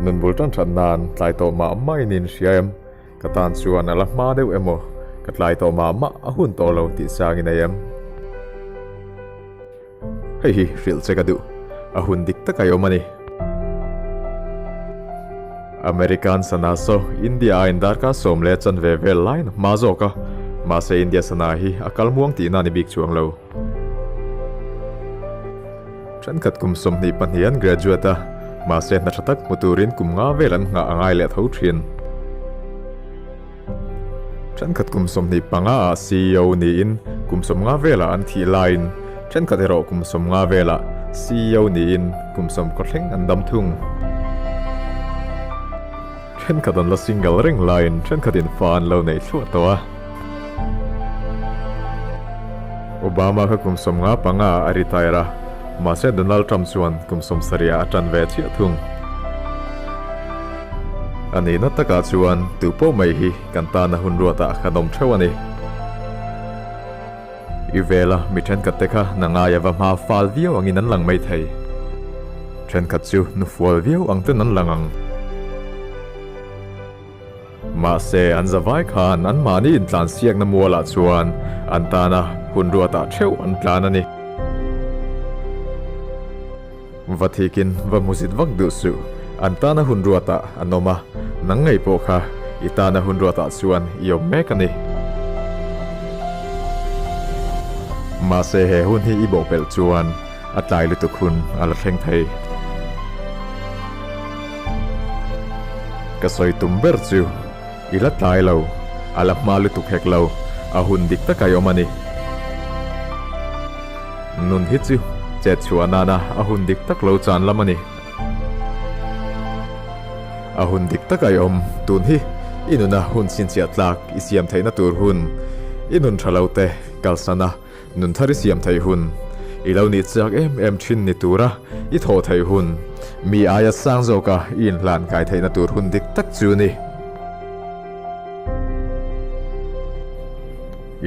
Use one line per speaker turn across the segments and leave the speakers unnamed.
nun bul tan than nan tlai to ma mai nin siam katan chuan ala ma deuh emo katlai to ma a hun to lo ti sangin ayam hei hi ril chekadu a hun dik takai omani American sana so India indar ka somle chan ve vel line ma zo ka ma se India sana hi akal muang ti na ni big chuang lo chan khat kum som ni panian graduate ma se na thatak muturin kum nga velan nga angai le tho thin chan khat kum som ni panga CEO ni in kum som nga vela an thi line chan khat ero kum som nga vela CEO ni in kum som ko thleng an dam thung chen khadan la single ring line chen khadin fan lo nei thua to Obama ka kum som nga panga a retire ma se Donald Trump chuan kum som saria atan ve chi thung ani na taka chuan tu po mai hi kan ta na hun ruata khanom thawani ivela mi chen kat tekha nanga ya wa ma fal viau angin an lang mai thei chen kat chu nu fual viau ang ten an langang ma se an zawai khan an mani in tlan siak na muala chuan an tana hun ruata Cheu an tlan ani vathikin va musit vak du su an tana hun ruata anoma nangai po kha itana hun ruata chuan yo mekani ma se he hun hi ibo pel chuan atlai lu tukhun ala thleng thei ka soi tumber chu ila tlai lo ala malu tuk hek lo a hun dik ta kayo mani nun hi chu che chuana na a hun dik tak lo chan lamani a hun dik ta kayom tun hi inuna hun sin chia tlak isiam theina tur hun inun thalaute kalsana nun thari siam thei hun ilo ni chak em thin ni tura I tho thei hun mi aya sang zo ka in lan kai theina tur hun dik tak chu ni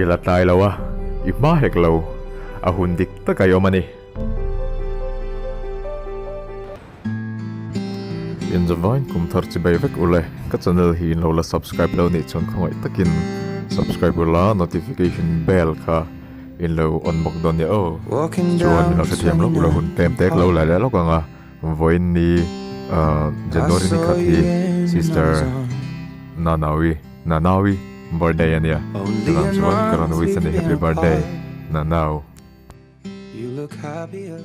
ila tlai lawa I ma hek lo a hun dik ta kayomani in the vine Kumthar chibei vek ule ka channel hi in lo la subscribe lo ni chon khoi takin subscribe la notification bell kha in lo on mok don ya o chuan lo thiam lo lo hun tem tek lo la lo ka nga voin ni January ni khathi sister nanawi birthday ania chuan chuan karan wi sani happy birthday nanau you look happier